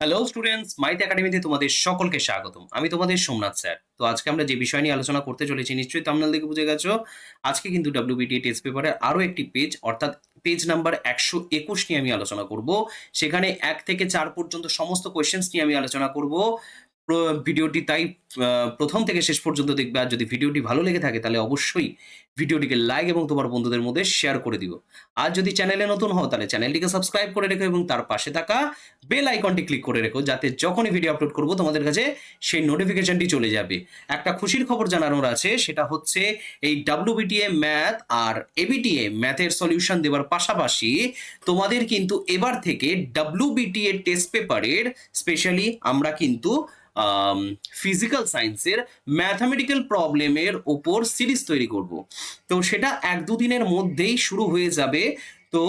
Hello students, মাইথ একাডেমিতে তোমাদের সকলকে স্বাগতম। আমি তোমাদের সোমনাথ স্যার। তো আজকে আমরা যে বিষয় নিয়ে আলোচনা করতে চলেছি নিশ্চয়ই থাম্বনেল দেখে বুঝে গেছো। আজকে কিন্তু ডব্লিউবিটিএ টেস্ট পেপারের আরও একটি পেজ অর্থাৎ পেজ নাম্বার 121 নিয়ে আমি আলোচনা করব। সেখানে 1 থেকে 4 পর্যন্ত সমস্ত কোয়েশ্চেন্স নিয়ে আমি আলোচনা করব। ভিডিওটি তাই প্রথম থেকে শেষ পর্যন্ত দেখবে। আর যদি ভিডিওটি ভালো লেগে থাকে তাহলে অবশ্যই ভিডিওটিকে লাইক এবং তোমার বন্ধুদের মধ্যে শেয়ার করে দিও। আর যদি চ্যানেলে নতুন হও তাহলে চ্যানেলটিকে সাবস্ক্রাইব করে রেখো এবং তার পাশে থাকা বেল আইকনটি ক্লিক করে রেখো, যাতে যখনই ভিডিও আপলোড করব তোমাদের কাছে সেই নোটিফিকেশনটি চলে যাবে। একটা খুশির খবর জানানোর আছে, সেটা হচ্ছে এই ডব্লিউবিটিএ ম্যাথ আর এবিটিএ ম্যাথের সলিউশন দেওয়ার পাশাপাশি তোমাদের কিন্তু এবার থেকে ডব্লিউবিটিএ টেস্ট পেপারের স্পেশালি আমরা কিন্তু ফিজিক্যাল সায়েন্সের ম্যাথামেটিক্যাল প্রবলেমের ওপর সিরিজ তৈরি করব। তো সেটা 1-2 দিনের মধ্যেই শুরু হয়ে যাবে। তো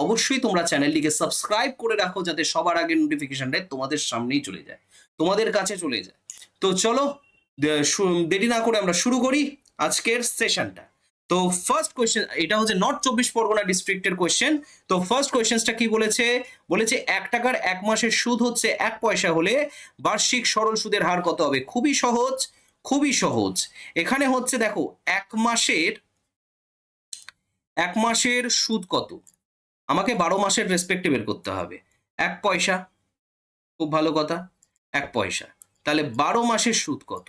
অবশ্যই তোমরা চ্যানেলটিকে সাবস্ক্রাইব করে রাখো, যাতে সবার আগে নোটিফিকেশনটা তোমাদের সামনেই চলে যায়, তোমাদের কাছে চলে যায়। তো চলো দেরি না করে আমরা শুরু করি আজকের সেশনটা। তো ফার্স্ট কোয়েশ্চেন, এটা হচ্ছে নর্থ 24 পরগনা ডিস্ট্রিক্টের কোয়েশ্চেন। তো ফার্স্ট কোয়েশ্চেনটা কি বলেছে? বলেছে 1 টাকার 1 মাসের সুদ হচ্ছে 1 পয়সা হলে বার্ষিক সরল সুদের হার কত হবে? খুবই সহজ, খুবই সহজ। এখানে হচ্ছে দেখো 1 মাসের সুদ কত, আমাকে 12 মাসের রেসপেক্টে বের করতে হবে। 1 পয়সা, খুব ভালো কথা, 1 পয়সা। তাহলে 12 মাসের সুদ কত?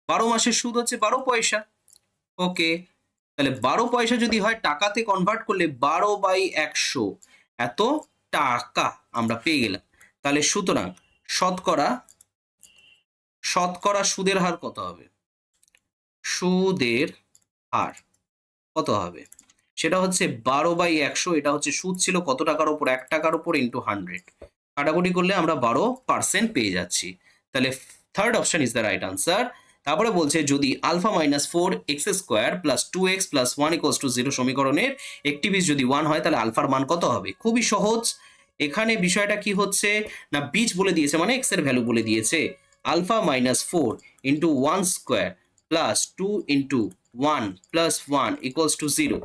12 মাসের সুদ হচ্ছে 12 পয়সা। ওকে, তাহলে 12 পয়সা যদি হয় টাকাতে কনভার্ট করলে 12/100 এত টাকা আমরা পেয়ে গেলাম। তাহলে সুতরাং শতকরা শতকরা সুদের হার কত হবে? সুদের হার কত হবে? সেটা হচ্ছে 12/100। এটা হচ্ছে সুদ ছিল কত টাকার উপর? 1 টাকার উপর ইন্টু 100। কাটাকুটি করলে আমরা 12% পেয়ে যাচ্ছি। তাহলে third option is the right answer. তারপরে বলছে যদি alpha minus 4x² plus 2x plus 1 equals to 0 সমীকরণের একটি বীজ যদি 1 হয় তাহলে আলফার মান কত হবে? খুবই সহজ। এখানে বিষয়টা কি হচ্ছে না, বীজ বলে দিয়েছে মানে এক্স এর ভ্যালু বলে দিয়েছে। Alpha minus 4 into 1² plus 2 into 1 plus 1 equals to 0।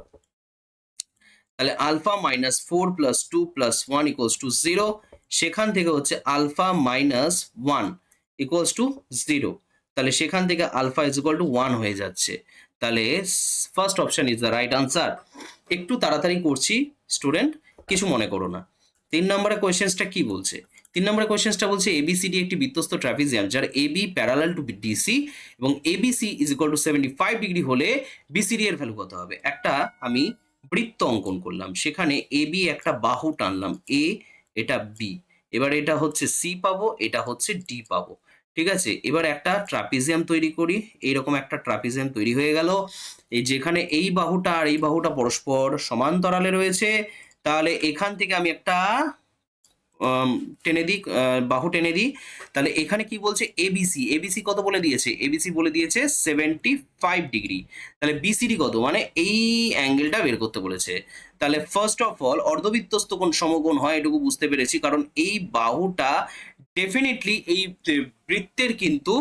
তাহলে alpha minus 4 plus 2 plus 1 equals to 0। সেখান থেকে হচ্ছে আলফা মাইনাস 1 ইকুয়ালস টু 0। তাহলে সেখান থেকে আলফা ইজ ইকুয়াল টু 1 হয়ে যাচ্ছে। তাহলে first option is the right answer. একটু তাড়াতাড়ি করছি স্টুডেন্ট, কিছু মনে করো না। 3 নম্বরের কোয়েশ্চেন্সটা কি বলছে? 3 নম্বরের কোয়েশ্চেন্সটা বলছে এবিসিডি একটি বৃত্তস্থ ট্রাপিজিয়াম যার এবি প্যারালাল টু ডিসি এবং ABC is equal two 75 degree হলে বিসিডি এর ভ্যালু কত হবে? একটা আমি বৃত্ত অঙ্কন করলাম, সেখানে এ বি একটা বাহু টানলাম, এ এটা বি, এবার এটা হচ্ছে সি পাবো, এটা হচ্ছে ডি পাবো। ঠিক আছে, এবার একটা ট্রাপিজিয়াম তৈরি করি। এইরকম একটা ট্রাপিজিয়াম তৈরি হয়ে গেল। এই যেখানে এই বাহুটা আর এই বাহুটা পরস্পর সমান্তরালে রয়েছে, তাহলে এখান থেকে আমি একটা টেনে দিই, বাহু টেনে দিই। তাহলে এখানে কি বলছে? এবিসি, এবিসি কত বলে দিয়েছে? এবিসি বলে দিয়েছে 75 ডিগ্রি। তাহলে বিসিডি কত? মানে এই অ্যাঙ্গেলটা বের করতে বলেছে। তাহলে ফার্স্ট অফ অল অর্ধবৃত্তস্থ কোণ সমকোণ হয় এটুকু বুঝতে পেরেছি, কারণ এই বাহুটা ডেফিনেটলি এই বৃত্তের কিন্তু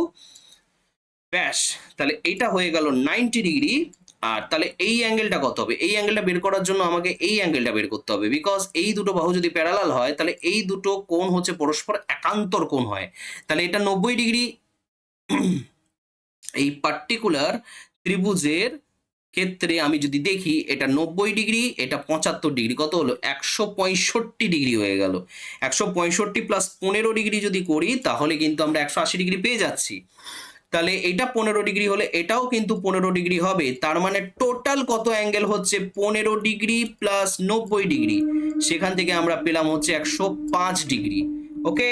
ব্যাস। তাহলে এইটা হয়ে গেল 90 ডিগ্রি। আর তাহলে এই অ্যাঙ্গেলটা কত হবে? এই অ্যাঙ্গেলটা বের করার জন্য আমাকে এই অ্যাঙ্গেলটা বের করতে হবে, বিকজ এই দুটো বাহু যদি প্যারালাল হয় তাহলে এই দুটো কোণ হচ্ছে পরস্পর একান্তর কোণ হয়। তাহলে এটা 90 ডিগ্রি। এই পার্টিকুলার ত্রিভুজের ক্ষেত্রে আমি যদি দেখি এটা 90 ডিগ্রি, এটা 75 ডিগ্রি, কত হলো? 165 ডিগ্রি হয়ে গেল। 165 প্লাস 15 ডিগ্রি যদি করি তাহলে কিন্তু আমরা 180 ডিগ্রি পেয়ে যাচ্ছি। তাহলে এটা 15 ডিগ্রি হলে এটাও কিন্তু 15 ডিগ্রি হবে। তার মানে টোটাল কত অ্যাঙ্গেল হচ্ছে? 15 ডিগ্রি প্লাস 90 ডিগ্রি। সেখান থেকে আমরা পেলাম হচ্ছে 105 ডিগ্রি। ওকে,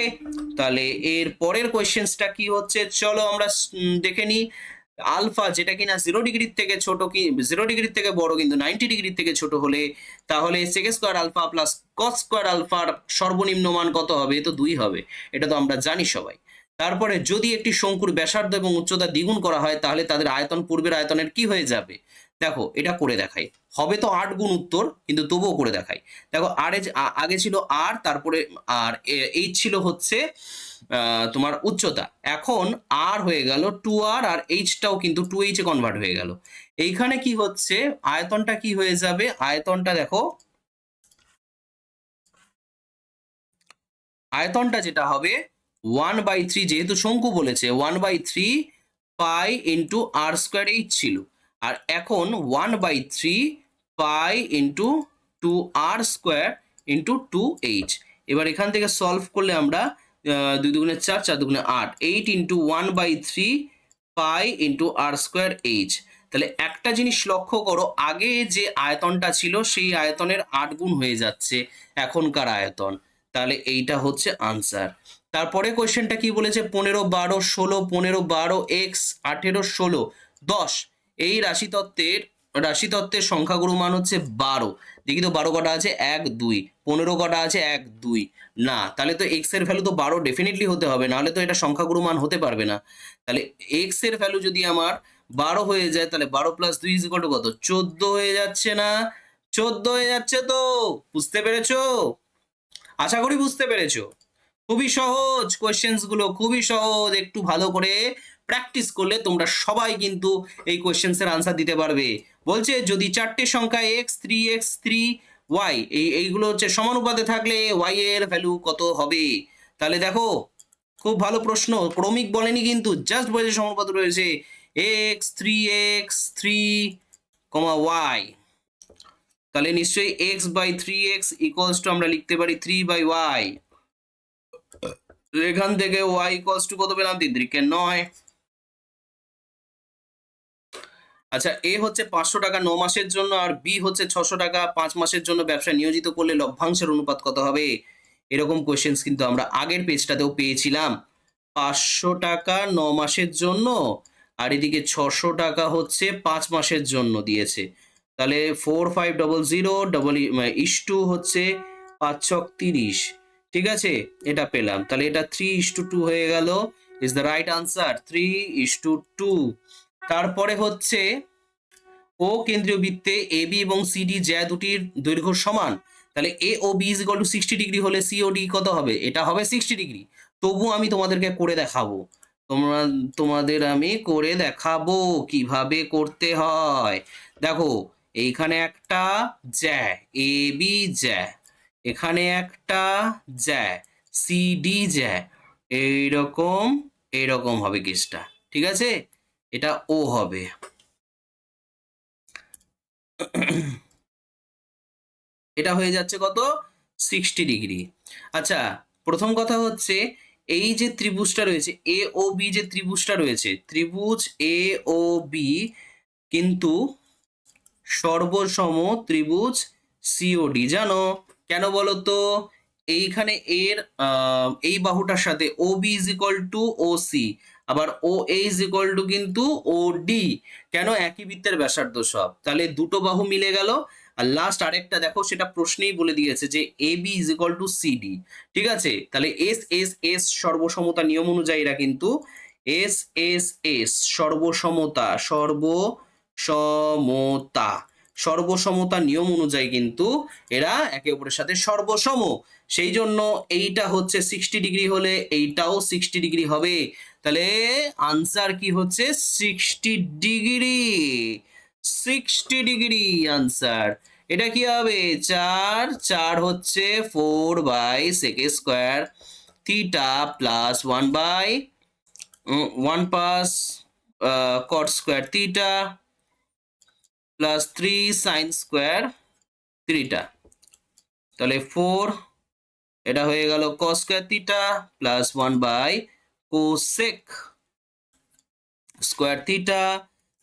তাহলে এর পরের কোয়েশ্চেন্সটা কি হচ্ছে চলো আমরা দেখে নিই। আলফা যেটা কিনা 0 ডিগ্রির থেকে ছোট, কি 0 ডিগ্রির থেকে বড় কিন্তু 90 ডিগ্রির থেকে ছোট হলে তাহলে sec square alpha plus cos square আলফার সর্বনিম্ন মান কত হবে? তো 2 হবে, এটা তো আমরা জানি সবাই। তারপরে যদি একটি শঙ্কুর ব্যাসার্ধ এবং উচ্চতা দ্বিগুণ করা হয় তাহলে তাদের আয়তন পূর্বের আয়তনের কি হয়ে যাবে? দেখো এটা করে দেখাই, হবে তো 8 গুণ উত্তর, কিন্তু তবুও করে দেখাই। দেখো আর আগে ছিল আর, তারপরে আর এইচ ছিল হচ্ছে তোমার উচ্চতা, এখন আর হয়ে গেল 2r আর এইচটাও কিন্তু 2h এ কনভার্ট হয়ে গেল। এইখানে কি হচ্ছে? আয়তনটা কি হয়ে যাবে? আয়তনটা দেখো, আয়তনটা যেটা হবে 1/3, যেহেতু শঙ্কু বলেছে 1/3 পাই ইন্টু আর স্কোয়ার এইচ ছিল, আর এখন 1/3 pi into 2r square into 2h। এবার এখান থেকে সলভ করলে আমরা 2 দুগুণে 4, 4 দুগুণে 8, 8 ইন্টু 1/3 পাই ইন্টু আর স্কোয়ার এইচ। তাহলে একটা জিনিস লক্ষ্য করো, আগে যে আয়তনটা ছিল সেই আয়তনের 8 গুণ হয়ে যাচ্ছে এখনকার আয়তন। তাহলে এইটা হচ্ছে আনসার। তারপরে কোয়েশ্চেনটা কি বলেছে, 15, 12, 16, 15, 12, এক্স 18, 16, 10 এই রাশিতত্ত্বের সংখ্যাগুরু মান হচ্ছে 12। দেখি তো 12 কটা আছে, 1 2। 15 কটা আছে, 1 2। না, তাহলে তো এক্স এর ভ্যালু তো 12 ডেফিনেটলি হতে হবে, নাহলে তো এটা সংখ্যাগুরু মান হতে পারবে না। তাহলে এক্স এর ভ্যালু যদি আমার 12 হয়ে যায়, তাহলে 12 প্লাস 2 ইজ ইকুয়াল টু কত, 14 হয়ে যাচ্ছে না? 14 হয়ে যাচ্ছে তো, বুঝতে পেরেছো? আশা করি বুঝতে পেরেছো। খুবই সহজ কোয়েশ্চেন্স গুলো, খুবই সহজ। একটু ভালো করে প্র্যাকটিস করলে তোমরা সবাই কিন্তু এই কোয়েশ্চেন্স এর আনসার দিতে পারবে। বলছে যদি চারটে সংখ্যা x 3x 3y এইগুলো হচ্ছে সমানুপাতে থাকলে y এর ভ্যালু কত হবে? তাহলে দেখো, খুব ভালো প্রশ্ন, ক্রমিক বলেনি কিন্তু, জাস্ট বলেছে সমানুপাত রয়েছে x 3x 3, y। তাহলে নিশ্চয়ই x/3x ইকুয়ালস টু আমরা লিখতে পারি 3/y। এখান থেকে y ইকুয়ালস টু কত পেলাম, 3 9। আচ্ছা, এ হচ্ছে 500 টাকা 9 মাসের জন্য, আর বি হচ্ছে 600 টাকা 5 মাসের জন্য ব্যবসা নিয়োজিত করলে লভ্যাংশের অনুপাত কত হবে? এরকম কোয়েশ্চেন্স কিন্তু আমরা আগের পেজটাতেও পেয়েছিলাম। 500 টাকা 9 মাসের জন্য, আর এদিকে 600 টাকা হচ্ছে 5 মাসের জন্য দিয়েছে। তাহলে 4500 হচ্ছে 5 ছক 30, ঠিক আছে, এটা পেলাম। তাহলে এটা 3:2 হয়ে গেল, ইজ দ্য রাইট আনসার, 3:2। তারপরে হচ্ছে ও কেন্দ্রীয় বৃত্তে এ বি এবং সিডি জ্যা দুটির দৈর্ঘ্য সমান, তাহলে A O B is equal to 60 degree হলে সি ও ডি কত হবে? এটা হবে 60 ডিগ্রি। তবু আমি তোমাদেরকে করে দেখাবো, তোমাদের আমি করে দেখাবো কিভাবে করতে হয়। দেখো, এইখানে একটা জ্যা এ বি জ্যা, এখানে একটা জ্যা সি ডি জ্যা, এইরকম এইরকম হবে কেসটা, ঠিক আছে? এটা ও হবে। এটা হয়ে যাচ্ছে কত, 60 ডিগ্রি। আচ্ছা, প্রথম কথা হচ্ছে এই যে ত্রিভুজটা রয়েছে এ ও বি, যে ত্রিভুজটা রয়েছে, ত্রিভুজ এ ও বি কিন্তু সর্বসম ত্রিভুজ সিওডি। জানো কেন বলো তো? এইখানে এর এই বাহুটার সাথে O B is equal to O C, আবার O A is equal to কিন্তু ও ডি। কেন? একই বৃত্তের ব্যাসার্ধ সব, তাহলে দুটো বাহু মিলে গেল। আর লাস্ট আরেকটা দেখো, সেটা প্রশ্নেই বলে দিয়েছে যে A B is equal to CD, ঠিক আছে? তাহলে এস এস এস সর্বসমতা নিয়ম অনুযায়ী এরা কিন্তু এস এস এস সর্বসমতা নিয়ম অনুযায়ী কিন্তু এরা একে অপরের সাথে সর্বসম। সেই জন্য এইটা হচ্ছে 60 ডিগ্রি হলে এইটাও 60 ডিগ্রি হবে। তাহলে আনসার কি হচ্ছে, 60 ডিগ্রি। 60 degree answer. এটা কি হবে, 4 4 হচ্ছে 4/sec² theta plus 1 pass cot square theta plus 3 sin square theta. তাহলে 4, এটা হয়ে গেল cos square theta plus 1/cosec square theta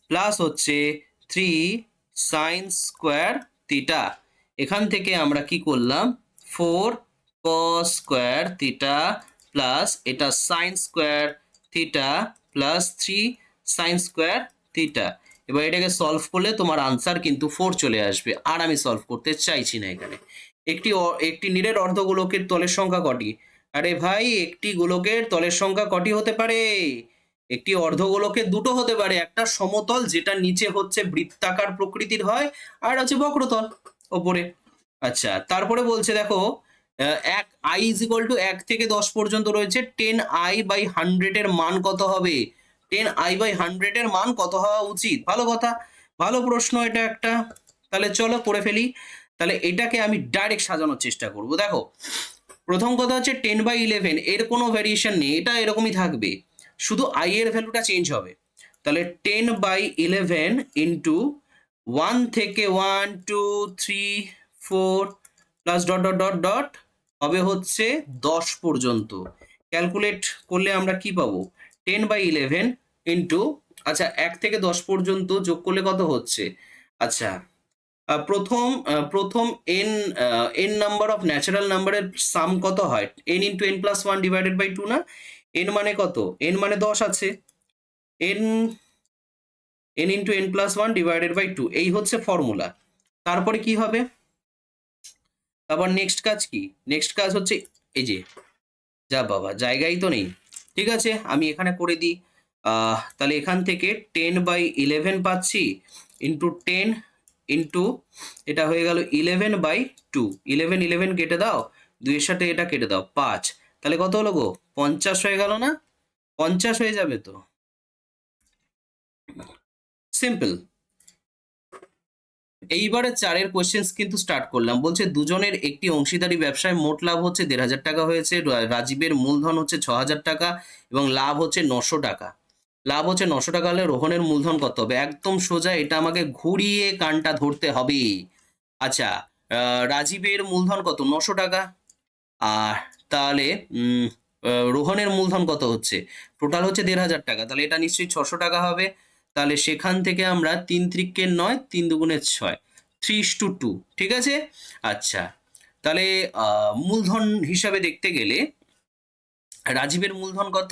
plus হচ্ছে 3 sin স্কোয়ার থিটা। এখান থেকে আমরা কি করলাম, 4 cos স্কোয়ার থিটা প্লাস এটা sin square theta plus 3 sin square theta. এবার এটাকে সলভ করলে তোমার আনসার কিন্তু 4 চলে আসবে। আর আমি সলভ করতে চাইছি না এখানে। একটি নীরের অর্ধগোলকের তলের সংখ্যা কটি? আরে ভাই, একটি গোলকের তলের সংখ্যা কটি হতে পারে? একটি অর্ধগোলকের দুটো হতে পারে, একটা সমতল যেটা নিচে হচ্ছে বৃত্তাকার প্রকৃতির হয়, আর হচ্ছে বক্রতল ওপরে। আচ্ছা, তারপরে বলছে দেখো, এক আই ইজ ইকুয়াল টু 1 থেকে 10 পর্যন্ত রয়েছে, 10i/100 এর মান কত হবে? 10i/100 এর মান কত হওয়া উচিত? ভালো কথা, ভালো প্রশ্ন এটা একটা। তাহলে চলো করে ফেলি। তাহলে এটাকে আমি ডাইরেক্ট সাজানোর চেষ্টা করব। দেখো, প্রথম কথা হচ্ছে 10/11 এর কোনো ভ্যারিয়েশন নেই, এটা এরকমই থাকবে, শুধু আই এর ভ্যালুটা চেঞ্জ হবে। তাহলে 10/11 ইন্টু 1 থেকে 1 2 3 4 plus dot dot dot dot হবে হচ্ছে 10 পর্যন্ত। ক্যালকুলেট করলে আমরা কি পাবো? 10/11 ইন্টু, আচ্ছা 1 থেকে 10 পর্যন্ত যোগ করলে কত হচ্ছে? আচ্ছা প্রথম এন নাম্বার অফ ন্যাচারাল নাম্বারের সাম কত হয়? N into N plus one divided by two না? এন মানে কত? এন মানে 10 আছে, N N into N plus one divided by two, এই হচ্ছে ফর্মুলা। তারপরে কি হবে? তারপর নেক্সট কাজ কি? নেক্সট কাজ হচ্ছে এই যে, যা বাবা জায়গাই তো নেই, ঠিক আছে আমি এখানে করে দিই। তাহলে এখান থেকে 10/11 পাচ্ছি ইন্টু 10 ইন্টু, এটা হয়ে গেল 11/2, 11 কেটে দাও, 2 এর সাথে এটা কেটে দাও 5, তাহলে কত হলো গো? 50 হয়ে গেল না? 50 হয়ে যাবে তো, সিম্পল। এইবারে 4 কোয়েশ্চেন্স কিন্তু স্টার্ট করলাম। বলছে দুজনের একটি অংশীদারি ব্যবসায় মোট লাভ হচ্ছে 1,500 টাকা হয়েছে, রাজীবের মূলধন হচ্ছে 6,000 টাকা এবং লাভ হচ্ছে 900 টাকা। লাভ হচ্ছে 900 টাকা হলে রোহনের মূলধন কত হবে? একদম সোজা, এটা আমাকে ঘুরিয়ে কানটা ধরতে হবে। আচ্ছা, রাজীবের মূলধন কত? 900 টাকা। আর তাহলে রোহনের মূলধন কত হচ্ছে? টোটাল হচ্ছে 1,500 টাকা, তাহলে এটা নিশ্চয়ই 600 টাকা হবে। তাহলে সেখান থেকে আমরা 3 ত্রিকে 9, 3 দুগুণে 6, 3:2, ঠিক আছে। আচ্ছা, তাহলে মূলধন হিসাবে দেখতে গেলে রাজীবের মূলধন কত?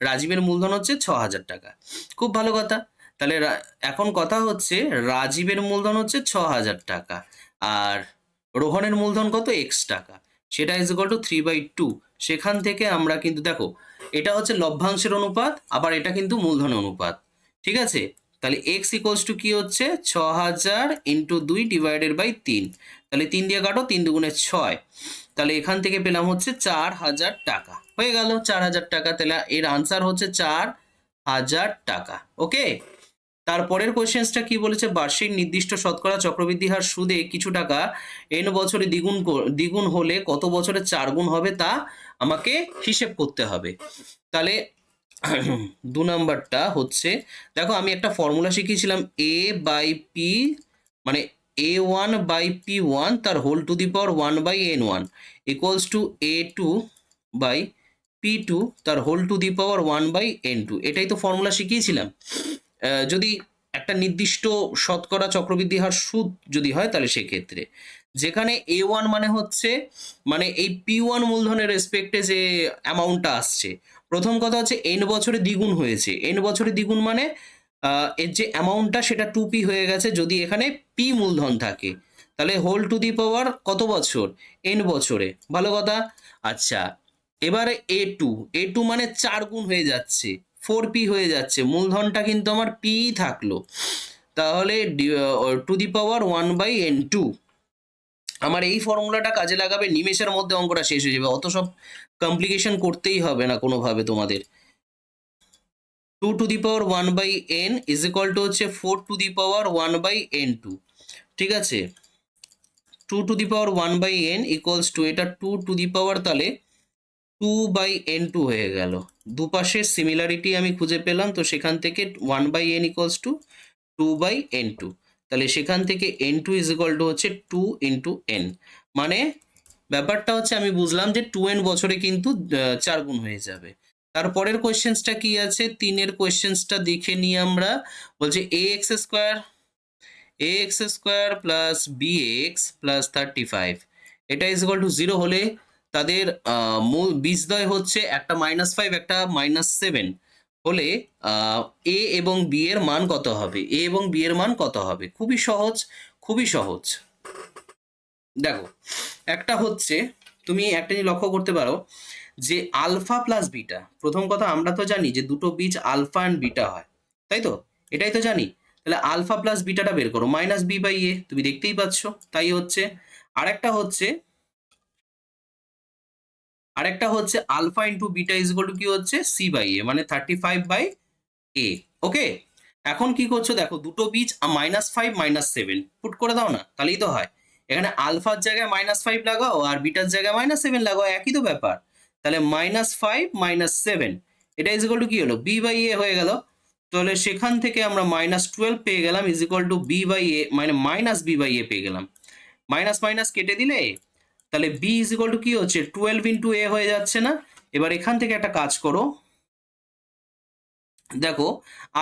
রাজীবের মূলধন হচ্ছে 6,000 টাকা। খুব ভালো কথা। তাহলে এখন কথা হচ্ছে রাজীবের মূলধন হচ্ছে 6,000 টাকা, আর রোহনের মূলধন কত? X টাকা, সেটা ইজ ইকুয়াল টু 3/2। সেখান থেকে আমরা কিন্তু দেখো, এটা হচ্ছে লভ্যাংশের অনুপাত, আবার এটা কিন্তু মূলধন অনুপাত, ঠিক আছে। তাহলে x ইকুয়ালস টু কি হচ্ছে? 6,000 ইন্টু 2 ডিভাইডেড বাই 3, তাহলে 3 দিয়ে কাটো, 3 দুগুণে 6, তাহলে এখান থেকে পেলাম হচ্ছে 4,000 টাকা, হয়ে গেল 4,000 টাকা। তাহলে এর আনসার হচ্ছে 4,000 টাকা। ওকে, তারপরের কোয়েশ্চেন্সটা কি বলেছে? বার্ষিক নির্দিষ্ট শতকরা চক্রবৃদ্ধি হার সুদে কিছু টাকা n বছরে দ্বিগুণ হলে কত বছরে 4 গুণ হবে তা আমাকে হিসেব করতে হবে। তাহলে 2 নাম্বারটা হচ্ছে, দেখো আমি একটা ফর্মুলা শিখিয়েছিলাম, a/p মানে a1/p1 তার whole to the power 1/n1 equals to a2/p2 তার whole to the power 1/n2, এটাই তো ফর্মুলা শিখিয়েছিলাম। যদি একটা নির্দিষ্ট শতকরা চক্রবৃদ্ধি হার সুদ যদি হয়, তাহলে সেক্ষেত্রে যেখানে a1 মানে হচ্ছে, মানে এই p1 মূলধনের রেসপেক্টে যে অ্যামাউন্টটা আসছে, প্রথম কথা হচ্ছে n বছরে দ্বিগুণ হয়েছে, n বছরে দ্বিগুণ মানে এর যে অ্যামাউন্টটা সেটা 2p হয়ে গেছে যদি এখানে p মূলধন থাকে, তাহলে হোল টু দি পাওয়ার কত বছর? n বছরে, ভালো কথা। আচ্ছা, এবারে a2 মানে 4 গুণ হয়ে যাচ্ছে, 4p হয়ে যাচ্ছে, মূলধনটা কিন্তু আমার p থাকলো, তাহলে টু দি পাওয়ার 1/n2। আমার এই ফর্মুলাটা কাজে লাগাবে, নিমেষের মধ্যে অঙ্কটা শেষ হয়ে যাবে, অত সব কমপ্লিকেশন করতেই হবে না কোনোভাবে তোমাদের। 2 two the power 1/n is equal to হচ্ছে 4 টু দি পাওয়ার 1/n2, ঠিক আছে। 2 two the power 1/n equals to, এটা 2 টু দি পাওয়ার, তাহলে 2/n2 হয়ে গেল। দুপাশের সিমিলারিটি আমি খুঁজে পেলাম, তো সেখান থেকে 1/n ইকুয়ালস টু 2/n2, তাহলে সেখান থেকে n2 ইজ ইকুয়াল টু হচ্ছে 2 ইন্টু n, মানে ব্যাপারটা হচ্ছে আমি বুঝলাম যে 2n বছরে কিন্তু 4 গুণ হয়ে যাবে। তারপরের কোয়েশ্চেন্সটা কি আছে? 3 কোয়েশ্চেন্সটা দেখে নিই আমরা। বলছে ax² প্লাস bx প্লাস 35, এটা ইজ ইকুয়াল টু 0 হলে তাদের মূল বীজদ্বয় হচ্ছে একটা -5 একটা -7 হলে এ এবং বি এর মান কত হবে? এ এবং বি এর মান কত হবে? খুবই সহজ, খুবই সহজ। দেখো, একটা হচ্ছে, তুমি একটা জিনিস লক্ষ্য করতে পারো যে আলফা প্লাস বিটা, প্রথম কথা আমরা তো জানি যে দুটো বীজ আলফা অ্যান্ড বিটা হয়, তাই তো? এটাই তো জানি। তাহলে আলফা প্লাস বিটাটা বের করো, -b/a, তুমি দেখতেই পাচ্ছ তাই হচ্ছে। আরেকটা হচ্ছে alpha into beta is equal to কি হচ্ছে? c/a, মানে 35/a। ওকে, এখন কি করছো দেখো, দুটো বীজ -5 -7 পুট করে দাও না, তাহলেই তো হয়। এখানে আলফার জায়গায় -5 লাগাও আর বিটার জায়গায় -7 লাগাও, একই তো ব্যাপার। তাহলে -5 -7 এটা ইজ ইকুয়াল টু কি হলো, বি বাই এ হয়ে গেল। তাহলে সেখান থেকে আমরা -12 পেয়ে গেলাম is equal to B by A, মানে মাইনাস বি বাই এ পেয়ে গেলাম। মাইনাস মাইনাস কেটে দিলে তাহলে বি ইজ ইকুয়াল টু কি হচ্ছে, 12 ইন্টু এ হয়ে যাচ্ছে না। এবার এখান থেকে একটা কাজ করো, দেখো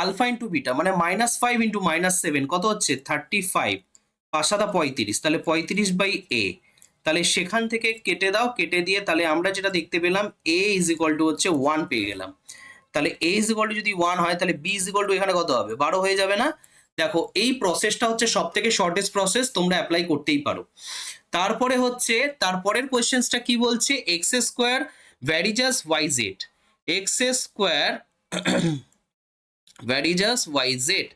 আলফা ইন্টু বিটা মানে -5 ইন্টু -7 কত হচ্ছে, 35, 5 7 35, তাহলে 35 বাই এ। তাহলে সেখান থেকে কেটে দাও, কেটে দিয়ে তাহলে আমরা যেটা দেখতে পেলাম এ ইজ ইকুয়াল টু হচ্ছে 1 পেয়ে গেলাম। তাহলে এ ইজ ইকুয়াল টু যদি 1 হয় তাহলে বি ইজ ইকুয়াল টু এখানে কত হবে, 12 হয়ে যাবে না। দেখো এই প্রসেসটা হচ্ছে সব থেকে শর্টেস্ট প্রসেস, তোমরা অ্যাপ্লাই করতেই পারো। তারপরে হচ্ছে তারপরের কোয়েশ্চেন্সটা কি বলছে, x square varies as y z, x square varies as y z.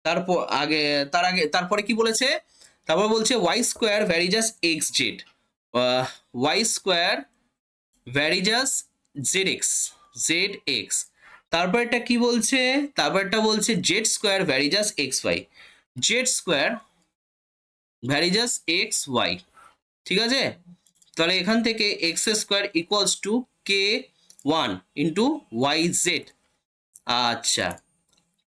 তারপর তারপরে কি বলেছে, তারপর বলছে y square varies as x z, y square varies as z x, z x. তারপরটা কি বলছে, তারপরটা বলছে Z square varies as x y, z square varies as x y. ঠিক আছে, তাহলে এখান থেকে x square equals to k 1 into y z. আচ্ছা,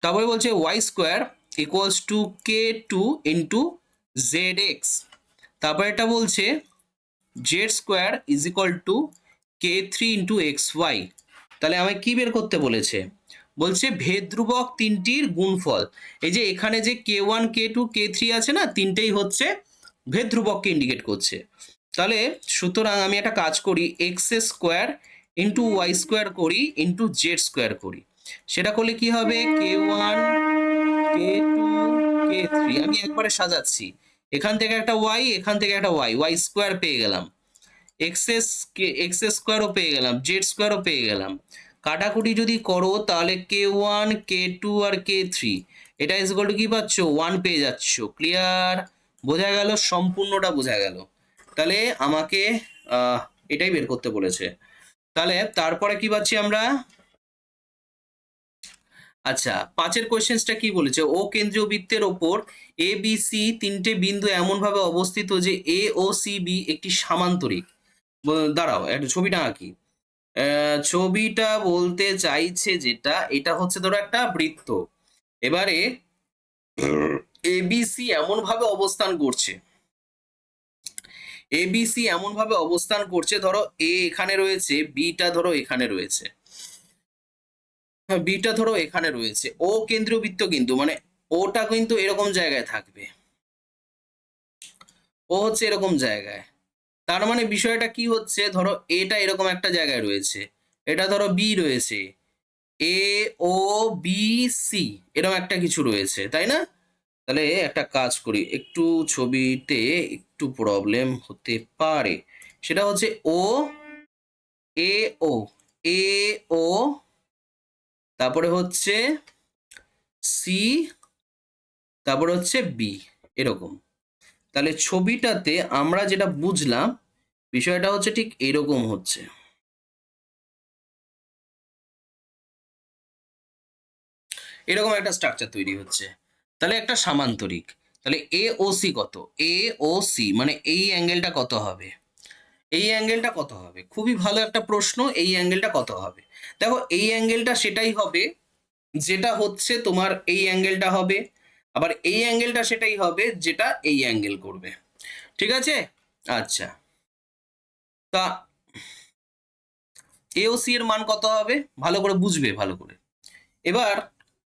তারপরে বলছে y square equals to k 2 into Z X. তারপরে এটা বলছে Z square is equal to K 3 into X Y. তাহলে আমায় কি বের করতে বলেছে, বলছে ভেদ ধ্রুবক তিনটির গুণফল। এই যে এখানে যে k1 k2 k3 আছে না, তিনটেই হচ্ছে ভেদ ধ্রুবককে ইন্ডিকেট করছে। তাহলে সুতরাং আমি একটা কাজ করি, X square into Y square করি ইন্টু জেড স্কোয়ার করি। সেটা করলে কি হবে, k1 k2 k3, আমি একবারে সাজাচ্ছি, এখান থেকে একটা ওয়াই, এখান থেকে একটা ওয়াই, ওয়াই স্কোয়ার পেয়ে গেলাম, এক্স স্কোয়ারও পেয়ে গেলাম, জেড স্কোয়ারও পেয়ে গেলাম। কাটাকুটি যদি করো তাহলে k1 k2 আর k3, এটা ইজ ইকুয়াল টু কি পাচ্ছ, 1 পেয়ে যাচ্ছ। ক্লিয়ার, বোঝা গেল, সম্পূর্ণটা বোঝা গেল। তাহলে আমাকে এটাই বের করতে বলেছে। তাহলে তারপরে কি পাচ্ছি আমরা, আচ্ছা 5-এর কোয়েশ্চেন্সটা কি বলেছে, ও কেন্দ্রীয় বৃত্তের ওপর এ বি সি তিনটে বিন্দু এমন ভাবে অবস্থিত যে এ ও সি বি একটি সামান্তরিক। দাঁড়াও একটা ছবিটা আঁকি। ছবিটা বলতে চাইছে যেটা, এটা হচ্ছে ধরো একটা বৃত্ত। এবারে এবিসি এমন ভাবে অবস্থান করছে, এবিসি এমন ভাবে অবস্থান করছে, ধরো এ এখানে রয়েছে, বিটা ধরো এখানে রয়েছে, হ্যাঁ বিটা ধরো এখানে রয়েছে। ও কেন্দ্রীয় বৃত্ত কিন্তু মানে ওটা কিন্তু এরকম জায়গায় থাকবে, ও হচ্ছে এরকম জায়গায়। তার মানে বিষয়টা কি হচ্ছে, ধরো এটা এরকম একটা জায়গায় রয়েছে, এটা ধরো বি রয়েছে, এ ও বি সি এরকম একটা কিছু রয়েছে, তাই না? তাহলে একটা কাজ করি, একটু ছবিতে একটু প্রবলেম হতে পারে। সেটা হচ্ছে ও এ ও, এ ও, তারপরে হচ্ছে সি, তারপরে হচ্ছে বি, এরকম। তাহলে ছবিটাতে আমরা যেটা বুঝলাম বিষয়টা হচ্ছে ঠিক এরকম হচ্ছে, এরকম একটা স্ট্রাকচার তৈরি হচ্ছে। তাহলে একটা সামান্তরিক, তাহলে এ ও সি কত, এ ও সি মানে এই অ্যাঙ্গেলটা কত হবে, এই অ্যাঙ্গেলটা কত হবে, খুবই ভালো একটা প্রশ্ন, এই অ্যাঙ্গেলটা কত হবে। দেখো এই অ্যাঙ্গেলটা সেটাই হবে যেটা হচ্ছে তোমার এই অ্যাঙ্গেলটা হবে, আবার এই অ্যাঙ্গেলটা সেটাই হবে যেটা এই অ্যাঙ্গেল করবে। ঠিক আছে, আচ্ছা তা এ ও সি এর মান কত হবে, ভালো করে বুঝবে ভালো করে। এবার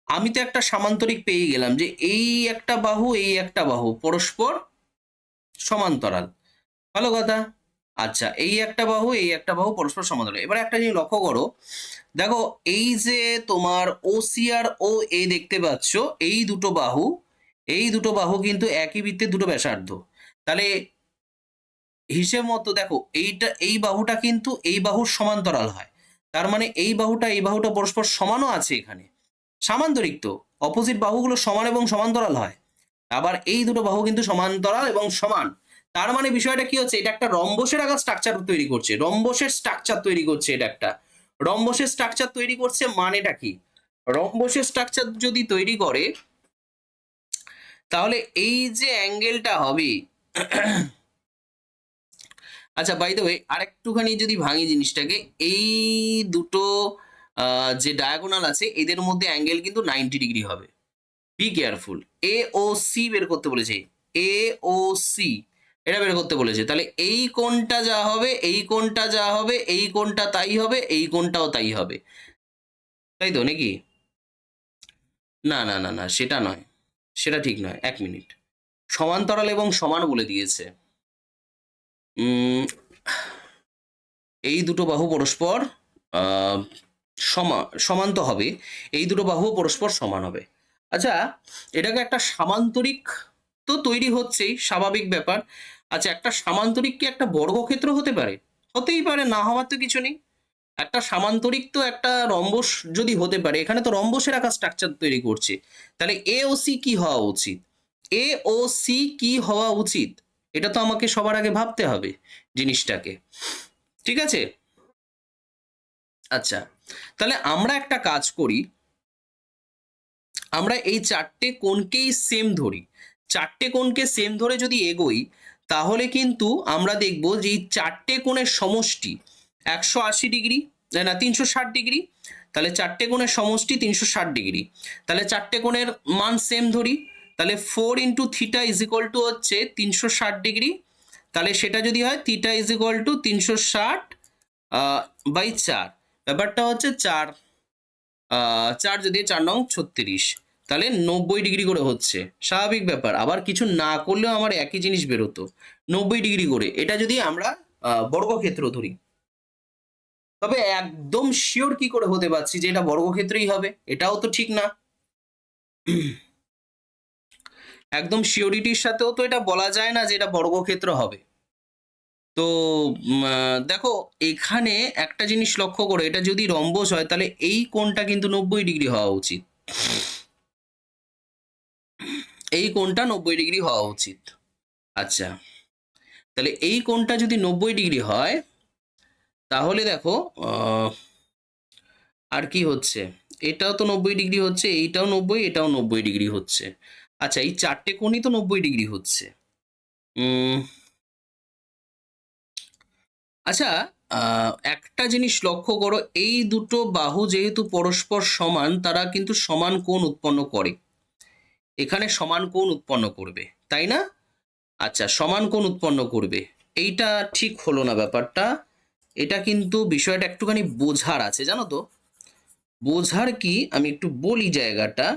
আমি তো একটা সামান্তরিক পেয়ে গেলাম যে এই একটা বাহু এই একটা বাহু পরস্পর সমান্তরাল, ভালো কথা। আচ্ছা এই একটা বাহু এই একটা বাহু পরস্পর সমান্তরাল। এবার একটা জিনিস লক্ষ্য করো, দেখো এই যে তোমার ও সি আর ও এ দেখতে পাচ্ছ, এই দুটো বাহু, এই দুটো বাহু কিন্তু একই বৃত্তের দুটো ব্যাসার্ধ। তাহলে হিসেব মতো দেখো এইটা, এই বাহুটা কিন্তু এই বাহুর সমান্তরাল হয়, তার মানে এই বাহুটা এই বাহুটা পরস্পর সমানও আছে এখানে, সামান্তরিক তো, অপোজিট বাহুগুলো সমান এবং সমান্তরাল হয়। আবার এই দুটো বাহু কিন্তু সমান্তরাল এবং সমান, তার মানে বিষয়টা কি হচ্ছে, এটা একটা রম্বসের আকার স্ট্রাকচার তৈরি করছে, রম্বসের স্ট্রাকচার তৈরি করছে, এটা একটা রম্বসের স্ট্রাকচার তৈরি করছে। মানেটা কি, রম্বসের স্ট্রাকচার যদি তৈরি করে তাহলে এই যে অ্যাঙ্গেলটা হবে আচ্ছা, বাই দ্য ওয়ে আরেকটুখানি যদি ভাঙি জিনিসটাকে, এই দুটো যে ডায়াগোনাল আছে এদের মধ্যে অ্যাঙ্গেল কিন্তু 90 ডিগ্রি হবে। Be careful. A O C বের করতে বলেছে, এ ও সি এটা বের করতে বলেছে। তাহলে এই কোণটা যা হবে, এই কোণটা যা হবে, এই কোণটা তাই হবে, এই কোণটাও তাই হবে, তাই তো নাকি? না না না না, সেটা নয়, সেটা ঠিক নয়। এক মিনিট, সমান্তরাল এবং সমান বলে দিয়েছে। উম, এই দুটো বাহু পরস্পর আহ, সমান তো হবে, এই দুটো বাহু পরস্পর সমান হবে। আচ্ছা, এটাকে একটা সামান্তরিক তো তৈরি হচ্ছেই, স্বাভাবিক ব্যাপার। আচ্ছা, একটা সামান্তরিক কি একটা বর্গক্ষেত্র হতে পারে? হতেই পারে, না হওয়ার তো কিছু নেই। একটা সামান্তরিক তো একটা রম্বস যদি হতে পারে, এখানে তো রম্বসের আকার স্ট্রাকচার তৈরি করছে। তাহলে এ ও সি কি হওয়া উচিত? এ ও সি কি হওয়া উচিত, এটা তো আমাকে সবার আগে ভাবতে হবে জিনিসটাকে। ঠিক আছে? আচ্ছা, তাহলে আমরা একটা কাজ করি, আমরা এই চারটে কোণকেই সেম ধরি। চারটে কোণকে সেম ধরে যদি এগোই, তাহলে কিন্তু আমরা দেখব যে এই চারটে কোণের সমষ্টি 180 ডিগ্রি, না 360 ডিগ্রি। তাহলে চারটে কোণের সমষ্টি 360 ডিগ্রি। তাহলে চারটে কোণের মান সেম ধরি, তাহলে 4 × θ হচ্ছে 360 ডিগ্রি। তাহলে সেটা যদি হয় থিটা = 360 বাই 4, ব্যাপারটা হচ্ছে 4 4 যদি 4 9 36, তাহলে 90 ডিগ্রি করে হচ্ছে। স্বাভাবিক ব্যাপার, আবার কিছু না করলেও আমার একই জিনিস বেরোতো 90 ডিগ্রি করে। এটা যদি আমরা বর্গক্ষেত্র ধরি, তবে একদম শিওর কি করে হতে পারছি যে এটা বর্গক্ষেত্রই হবে? এটাও তো ঠিক না। একদম শিওরিটির সাথেও তো এটা বলা যায় না যে এটা বর্গক্ষেত্র হবে। তো দেখো, এখানে একটা জিনিস লক্ষ্য করো, এটা যদি রম্বস হয় তাহলে এই কোণটা কিন্তু 90 ডিগ্রি হওয়া উচিত, এই কোণটা 90 ডিগ্রি হওয়া উচিত। আচ্ছা, তাহলে এই কোণটা যদি 90 ডিগ্রি হয়, তাহলে দেখো আর কি হচ্ছে, এটাও তো 90 ডিগ্রি হচ্ছে, এইটাও 90, এটাও 90 ডিগ্রি হচ্ছে। আচ্ছা, এই চারটে কোণই তো 90 ডিগ্রি হচ্ছে। উম, আচ্ছা, একটা জিনিস লক্ষ্য করো, এই দুটো বাহু যেহেতু পরস্পর সমান, তারা কিন্তু সমান কোণ উৎপন্ন করে, এখানে সমান কোণ উৎপন্ন করবে, তাই না? আচ্ছা, সমান কোণ উৎপন্ন করবে, এইটা ঠিক হলো না ব্যাপারটা। এটা কিন্তু বিষয়টা একটুখানি বোঝার আছে, জানো তো। বোঝার কি, আমি একটু বলি জায়গাটা।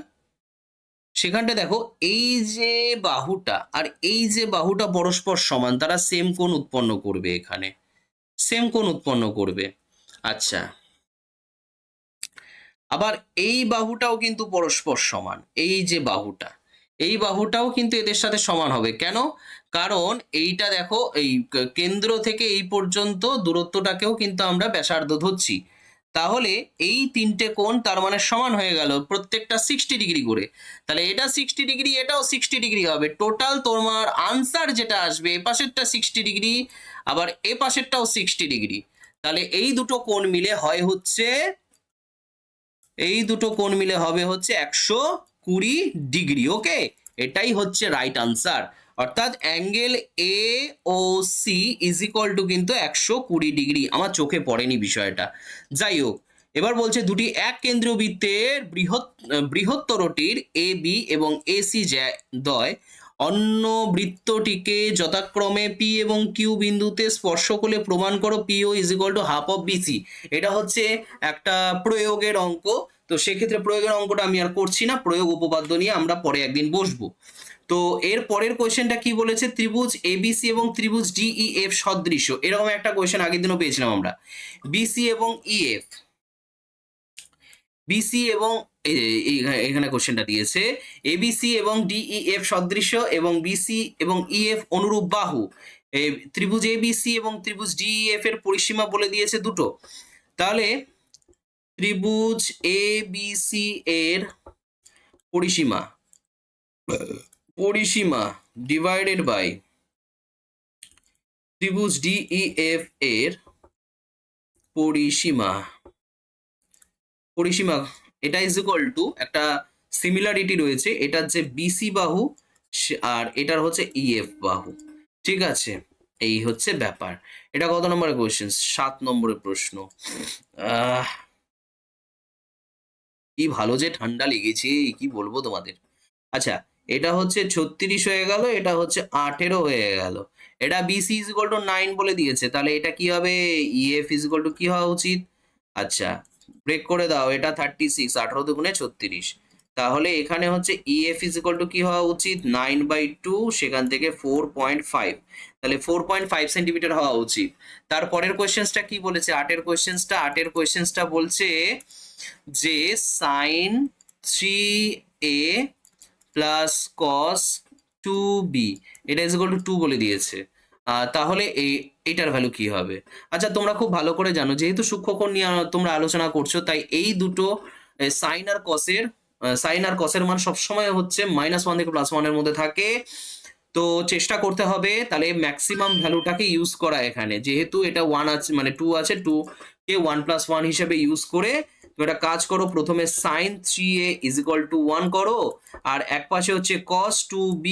সেখানটা দেখো, এই যে বাহুটা আর এই যে বাহুটা পরস্পর সমান, তারা সেম কোণ উৎপন্ন করবে, এখানে সেম কোণ উৎপন্ন করবে। আচ্ছা, আবার এই বাহুটাও কিন্তু পরস্পর সমান, এই যে বাহুটা, এই বাহুটাও কিন্তু এদের সাথে সমান হবে। কেন? কারণ এইটা দেখো, এই কেন্দ্র থেকে এই পর্যন্ত দূরত্বটাকেও কিন্তু আমরা ব্যাসার্ধ ধরছি। তাহলে এই তিনটে কোণ তার মানে সমান হয়ে গেল, প্রত্যেকটা 60 ডিগ্রি করে। তাহলে এটা 60 ডিগ্রি, এটাও 60 ডিগ্রি হবে। টোটাল তোমার আনসার যেটা আসবে, এ পাশেরটা 60 ডিগ্রি, আবার এ পাশেরটাও 60 ডিগ্রি। তাহলে এই দুটো কোণ মিলে হয় হচ্ছে, এই দুটো কোণ মিলে হবে হচ্ছে 120 ডিগ্রি। ওকে, এটাই হচ্ছে রাইট আনসার। অর্থাৎ অ্যাঙ্গেল এ ও সি কিন্তু 120 ডিগ্রি। আমার চোখে পড়েনি বিষয়টা, যাই হোক। এবার বলছে দুটি এক কেন্দ্রীয় বৃত্তের বৃহত্তরটির এ বি এবং এ সি দ্বয় অন্য বৃত্তটিকে যথাক্রমে পি এবং কিউ বিন্দুতে স্পর্শ করলে প্রমাণ করো পিও হাফ অফ বিসি। এটা হচ্ছে একটা প্রয়োগের অঙ্ক। তো সেক্ষেত্রে প্রয়োগের অঙ্কটা আমি আর করছি না, প্রয়োগ উপপাদ্য নিয়ে আমরা পরে একদিন বসবো। তো এর পরের কোয়েশ্চেনটা কি বলেছে, ত্রিভুজ এবিসি এবং ত্রিভুজ ডিইএফ সদৃশ, এরকম একটা কোয়েশ্চেন আগের দিনও পেয়েছিলাম আমরা। বিসি এবং ইএফ, বিসি এবং এখানে কোশ্চেনটা দিয়েছে, এবিসি এবং ডিইএফ সদৃশ্য এবং বিসি এবং ইএফ অনুরূপ বাহু। ত্রিভুজ এবিসি এবং ত্রিভুজ ডিইএফ এর পরিসীমা বলে দিয়েছে দুটো। তাহলে ত্রিভুজ এবিসি এর পরিসীমা, পরিসীমা ডিভাইডেড বাই ত্রিভুজ ডিইএফ এর পরিসীমা, পরিসীমা এটা একটা সিমিলারিটি রয়েছে, এটার যে বিসি বাহু আর এটার হচ্ছে ইএফ বাহু। ঠিক আছে, এই হচ্ছে ব্যাপার। এটা কত নম্বরের কোয়েশ্চেন? 7 নম্বরের প্রশ্ন। আহ কি ভালো যে ঠান্ডা লেগেছে, কি বলবো তোমাদের। আচ্ছা, এটা হচ্ছে 36 হয়ে গেল, এটা হচ্ছে 18 হয়ে গেল। এটা বিসি ইজ ইকুয়াল টু 9 বলে দিয়েছে, তাহলে এটা কি হবে? ইএফ ইজ ইকুয়াল টু কি হওয়া উচিত? আচ্ছা, ব্রেক করে দাও, এটা 36, 18 দুগুণে 36। তাহলে এখানে হচ্ছে ইএফ ইজ ইকুয়াল টু কি হওয়া উচিত? 9/2, সেখান থেকে 4.5, তাহলে 4.5 সেন্টিমিটার হওয়া উচিত। তারপরের কোয়েশ্চেন্সটা কি বলেছে? আটের কোয়েশ্চেন্সটা বলছে যে sign 3a plus cos 2b, এটা ইজ ইকুয়াল টু 2 বলে দিয়েছে। তাহলে এইটার ভ্যালু কি হবে? আচ্ছা, তোমরা খুব ভালো করে জানো, যেহেতু সূক্ষ্মকোণ নিয়ে তোমরা আলোচনা করছো, তাই এই দুটো সাইন আর কসের মান সবসময় হচ্ছে -1 থেকে +1 এর মধ্যে থাকে। তো চেষ্টা করতে হবে তাহলে ম্যাক্সিমাম ভ্যালুটাকে ইউজ করা এখানে, যেহেতু এটা 1 আছে, মানে 2 আছে, 2 কে 1+1 হিসেবে ইউজ করে। তো এটা কাজ করো, প্রথমে sign 3a is equal two 1 করো, আর এক পাশে হচ্ছে cos 2b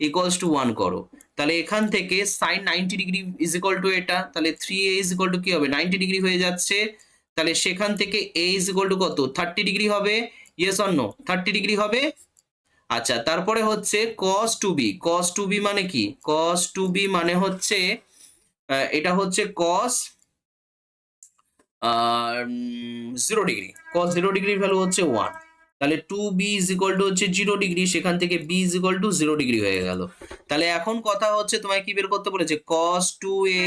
ইকুয়ালস টু 1 করো। তাহলে এখান থেকে sine 90 degree is equal to এটা, তাহলে 3a ইজ ইকুয়াল টু কি হবে? 90 ডিগ্রি হয়ে যাচ্ছে। তাহলে সেখান থেকে a ইজ ইকুয়াল টু কত? 30 ডিগ্রি হবে। Yes or no? 30 ডিগ্রি হবে। আচ্ছা, তারপরে হচ্ছে cos 2b। cos 2b মানে কি? cos 2b মানে হচ্ছে এটা হচ্ছে cos 0 ডিগ্রি। cos 0 ডিগ্রির ভ্যালু হচ্ছে 1। তাহলে 2b ইজ ইকুয়াল টু হচ্ছে 0 ডিগ্রি, সেখান থেকে b is equal two 0 degree হয়ে গেল। তাহলে এখন কথা হচ্ছে তোমায় কি বের করতে বলেছে? cos 2a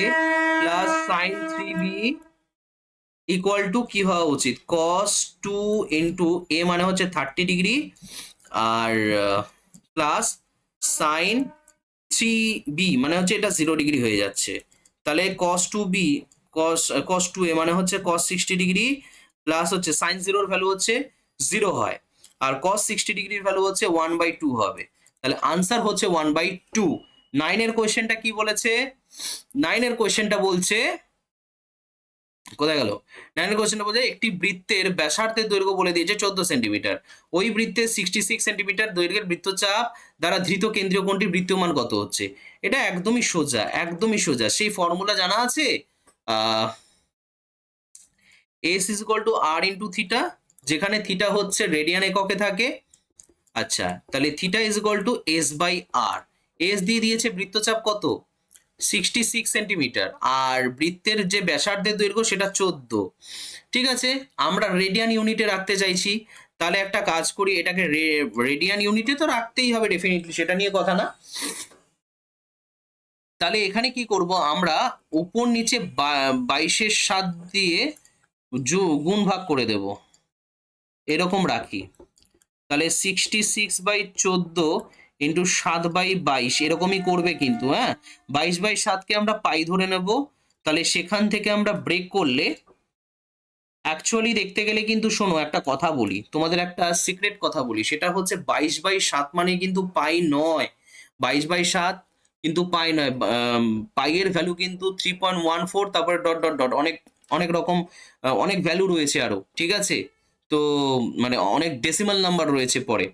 plus sin 3b equal to কি হওয়া উচিত? cos 2 ইন্টু a মানে হচ্ছে 30 ডিগ্রি, আর প্লাস সাইন 3b মানে হচ্ছে এটা 0 ডিগ্রি হয়ে যাচ্ছে। তাহলে cos 2b cos 2a মানে হচ্ছে cos 60 ডিগ্রি, প্লাস হচ্ছে সাইন 0 ভ্যালু হচ্ছে 0 হয়, আর cos 60 ডিগ্রির ভ্যালু হচ্ছে 1/2 হবে। তাহলে আনসার হচ্ছে 1/2। 9 এর কোয়েশ্চেনটা কি বলেছে? 9 এর কোয়েশ্চেনটা বলছে, কোথায় গেল? 9 এর কোয়েশ্চেনটা বলছে একটি বৃত্তের ব্যাসার্ধের দৈর্ঘ্য বলে দিয়েছে 14 সেন্টিমিটার। ওই বৃত্তের 66 সেন্টিমিটার দৈর্ঘ্যের বৃত্তচাপ দ্বারা ধৃত কেন্দ্রীয় কোণটির বৃত্তীয় মান কত হচ্ছে? এটা একদমই সোজা, একদমই সোজা। সেই ফর্মুলা জানা আছে। Ah S is equal to R into theta, যেখানে থিটা হচ্ছে রেডিয়ান এককে থাকে। আচ্ছা, তাহলে theta is equal to S/R। S দিয়ে দিয়েছে বৃত্তচাপ কত? 66 সেন্টিমিটার, আর বৃত্তের যে ব্যাসার্ধের দৈর্ঘ্য সেটা 14। ঠিক আছে, আমরা রেডিয়ান ইউনিটে রাখতে চাইছি। তাহলে একটা কাজ করি, এটাকে রেডিয়ান ইউনিটে তো রাখতেই হবে ডেফিনেটলি, সেটা নিয়ে কথা না। তাহলে এখানে কি করব আমরা? উপর নিচে 22-এর 7 দিয়ে গুণ ভাগ করে দেব, এরকম রাখি। তাহলে 66/14 ইন্টু 7/22 এরকমই করবে কিন্তু, হ্যাঁ। 22/7কে আমরা পাই ধরে নেব। তাহলে সেখান থেকে আমরা ব্রেক করলে অ্যাকচুয়ালি দেখতে গেলে কিন্তু, শোনো একটা কথা বলি তোমাদের, একটা সিক্রেট কথা বলি, সেটা হচ্ছে 22/7 মানে কিন্তু পাই নয়। 22/7 কিন্তু পাই নয়। পাইয়ের ভ্যালু কিন্তু 3.14, তারপরে ডট ডট ডট অনেক অনেক রকম অনেক ভ্যালু রয়েছে আরো, ঠিক আছে। তো মানে অনেক ডেসিমাল নাম্বার রয়েছে পরে।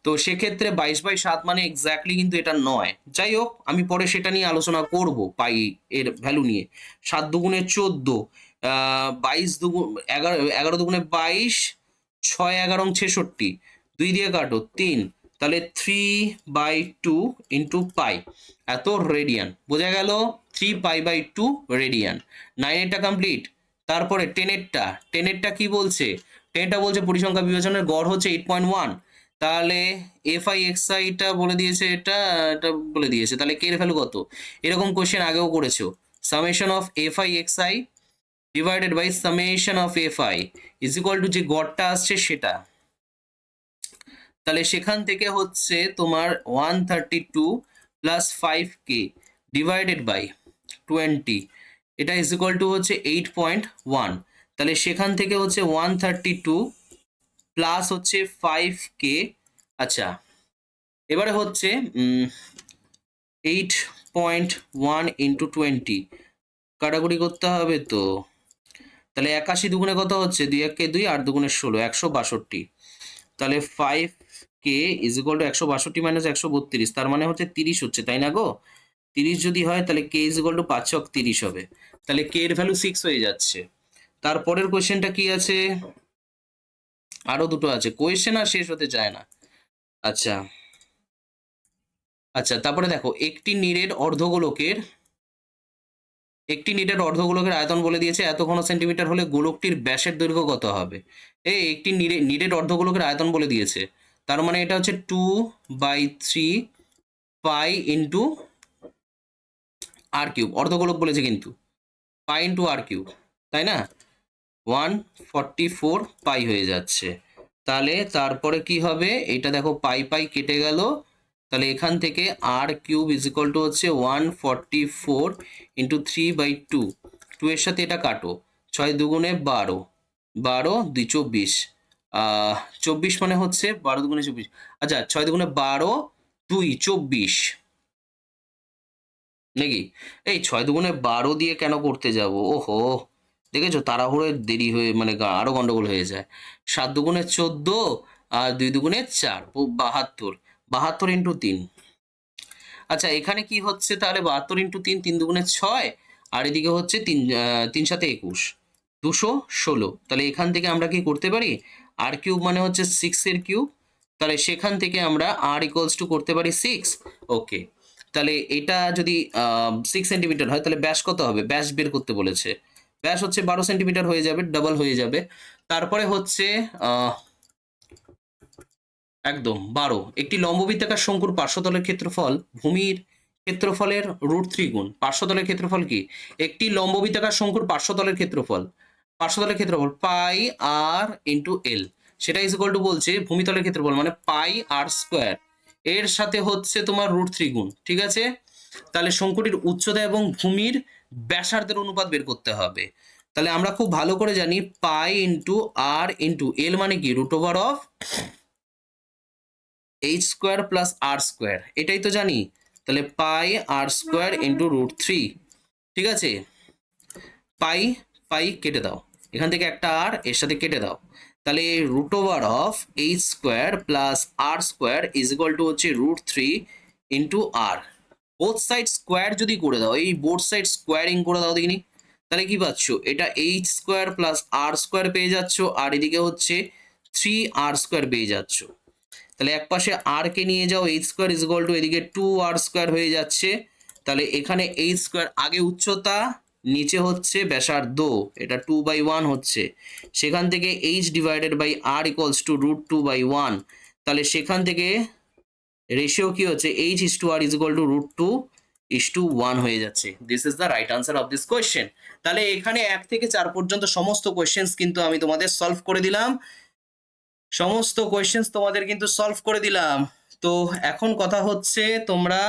তো সেক্ষেত্রে 22/7 মানে এক্স্যাক্টলি কিন্তু এটা নয়। যাই হোক, আমি পরে সেটা নিয়ে আলোচনা করব, পাই এর ভ্যালু নিয়ে। 7 দুগুণে 14, 22 দুগুণ 11, 11 দুগুণে 22, 6 11 66, 2 দিয়ে কাটো 3, তাহলে 3/2 ইন্টু পাই, এত রেডিয়ান। বোঝা গেল? 3π/2 রেডিয়ান। 9-এরটা কমপ্লিট। তারপরে 10-এরটা কি বলছে? 10-টা বলছে পরিসংখ্যা বিভাজনের গড় হচ্ছে 8.1। তাহলে FI/XI টা বলে দিয়েছে, এটা বলে দিয়েছে। তাহলে কে এর ভ্যালু কত? এরকম কোশ্চেন আগেও করেছো। Summation of FI/XI divided by summation of FI is equal to যে গড়টা আসছে সেটা। তাহলে সেখান থেকে হচ্ছে তোমার 132 প্লাস 5K ডিভাইডেড বাই 20, এটা ইজ ইকুয়াল টু হচ্ছে 8.1। তাহলে সেখান থেকে হচ্ছে 132 প্লাস হচ্ছে 5K। আচ্ছা, এবারে হচ্ছে 8.1 ইন্টু 20 কাটাকুটি করতে হবে তো। তাহলে 81 দুগুণে কত হচ্ছে? 2 1 2, 8 দুগুণে 16, 162। তাহলে 5K is equal two 162 minus 132, তার মানে হচ্ছে 30 হচ্ছে, তাই না গো? 30 যদি হয় তাহলে কে ইজ ইকুয়াল টু 5 ছক 30 হবে। তাহলে কে এর ভ্যালু 6 হয়ে যাচ্ছে। তারপরের কোয়েশ্চেনটা কি আছে? আরো দুটো আছে, কোয়েশ্চেন আর শেষ হতে চায় না। আচ্ছা আচ্ছা, তারপরে দেখো একটি নিরের অর্ধগোলকের আয়তন বলে দিয়েছে এত ঘন সেন্টিমিটার হলে গোলকটির ব্যাসের দৈর্ঘ্য কত হবে। একটি নিরের অর্ধগোলকের আয়তন বলে দিয়েছে, তার মানে এটা হচ্ছে 2/3 পাই ইন্টু আর কিউব। অর্ধগোলক বলেছে কিন্তু, পাই ইন্টু আর কিউব, তাই না? 144 পাই হয়ে যাচ্ছে। তাহলে তারপরে কি হবে, এটা দেখো পাই পাই কেটে গেল, তাহলে এখান থেকে আর কিউব ইজ ইকুয়াল টু হচ্ছে 144 ইন্টু 3/2। 2 এর সাথে এটা কাটো, 6 দুগুণে 12, 12 2 24, 24 মানে হচ্ছে 12 দুগুণে 24। আচ্ছা 6 দুগুণে 12, 2 24 নাকি? এই 6 দুগুণে 12 দিয়ে কেন করতে যাব, ওহো, দেখেছো তাড়াহুড়োয় দেরি হয়ে মানে আরো গন্ডগোল হয়ে যায়। 7 দুগুণে 14 আর 2 দুগুণে 4, 72, 72 ইন্টু 3। আচ্ছা এখানে কি হচ্ছে তাহলে, 72 ইন্টু 3, 3 দুগুণে 6, আর এদিকে হচ্ছে 3 সাথে 21, 216। তাহলে এখান থেকে আমরা কি করতে পারি, আর কিউব মানে হচ্ছে 6 এর কিউব, তাহলে সেখান থেকে আমরা আর ইকুয়ালস টু করতে পারি 6। ওকে, তাহলে এটা যদি 6 সেন্টিমিটার হয় তাহলে ব্যাস কত হবে, ব্যাস বের করতে বলেছে। ব্যাস হচ্ছে 12 সেন্টিমিটার হয়ে যাবে, ডাবল হয়ে যাবে। তারপরে হচ্ছে একদম 12, একটি লম্ববৃত্তাকার শঙ্কুর পার্শ্বতলের ক্ষেত্রফল ভূমির ক্ষেত্রফলের √3 গুণ। পার্শ্বতলের ক্ষেত্রফল কি, একটি লম্ববৃত্তাকার শঙ্কুর পার্শ্বতলের ক্ষেত্রফল পাই আর ইন্টু এল, সেটা ইজ ইকুয়াল টু বলছে ভূমিতলের ক্ষেত্রফল মানে পাই আর স্কোয়ার, এর সাথে হচ্ছে তোমার √3 গুণ। ঠিক আছে, তাহলে শঙ্কুটির উচ্চতা এবং ভূমির ব্যাসার্ধের অনুপাত বের করতে হবে। তাহলে আমরা খুব ভালো করে জানি পাই ইন্টু আর ইন্টু এল মানে কি, √অফ H square plus R square, এটাই তো জানি। তাহলে পাই আর স্কোয়ার ইন্টু √3। ঠিক আছে, পাই পাই কেটে দাও, এখান থেকে একটা আর এর সাথে কেটে দাও, তাহলে √অফ H square plus R square is equal to হচ্ছে √3 into R. Both side square যদি করে দাও, এই বোথ সাইড স্কোয়ারিং করে দাও দেখিনি, তাহলে কি পাচ্ছ, এটা H square plus R square পেয়ে যাচ্ছ, আর এদিকে হচ্ছে 3r² পেয়ে যাচ্ছ। তাহলে এক পাশে আর কে নিয়ে যাও, H square is equal two এদিকে 2r² হয়ে যাচ্ছে। তাহলে এখানে এইচ স্কোয়ার আগে উচ্চতা, নিচে হচ্ছে ব্যাসার্ধ, এটা 2/1 হচ্ছে, সেখান থেকে H divided by R equals to √2/1। তাহলে সেখান থেকে রেশিও কি হচ্ছে, H is to R is equal to √2:1 হয়ে যাচ্ছে। This is the right answer of this question. তাহলে এখানে 1 থেকে 4 পর্যন্ত সমস্ত কোয়েশ্চেন্স কিন্তু আমি তোমাদের সলভ করে দিলাম, সমস্ত কোয়েশ্চেন্স তোমাদের কিন্তু সলভ করে দিলাম। তো এখন কথা হচ্ছে তোমরা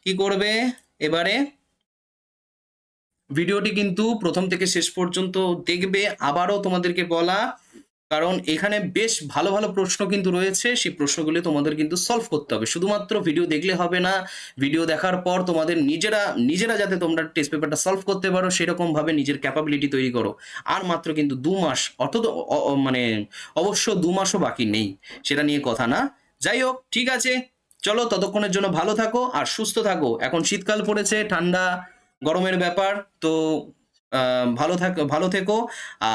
কি করবে, এবারে ভিডিওটি কিন্তু প্রথম থেকে শেষ পর্যন্ত দেখবে, আবারও তোমাদেরকে বলা, কারণ এখানে বেশ ভালো ভালো প্রশ্ন কিন্তু রয়েছে, সেই প্রশ্নগুলি তোমাদের কিন্তু সলভ করতে হবে। শুধুমাত্র ভিডিও দেখলে হবে না, ভিডিও দেখার পর তোমাদের নিজেরা যাতে তোমরা টেস্ট পেপারটা সলভ করতে পারো সেরকম ভাবে নিজের ক্যাপাবিলিটি তৈরি করো। আর মাত্র কিন্তু 2 মাস, মানে অবশ্য 2 মাসও বাকি নেই, সেটা নিয়ে কথা না। যাই হোক, ঠিক আছে, চলো ততক্ষণের জন্য ভালো থাকো আর সুস্থ থাকো। এখন শীতকাল পড়েছে, ঠান্ডা গরমের ব্যাপার, তো ভালো থেকো।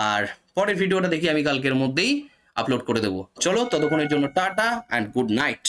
আর পরের ভিডিওটা দেখি আমি কালকের মধ্যেই আপলোড করে দেবো। চলো ততক্ষণের জন্য টাটা অ্যান্ড গুড নাইট।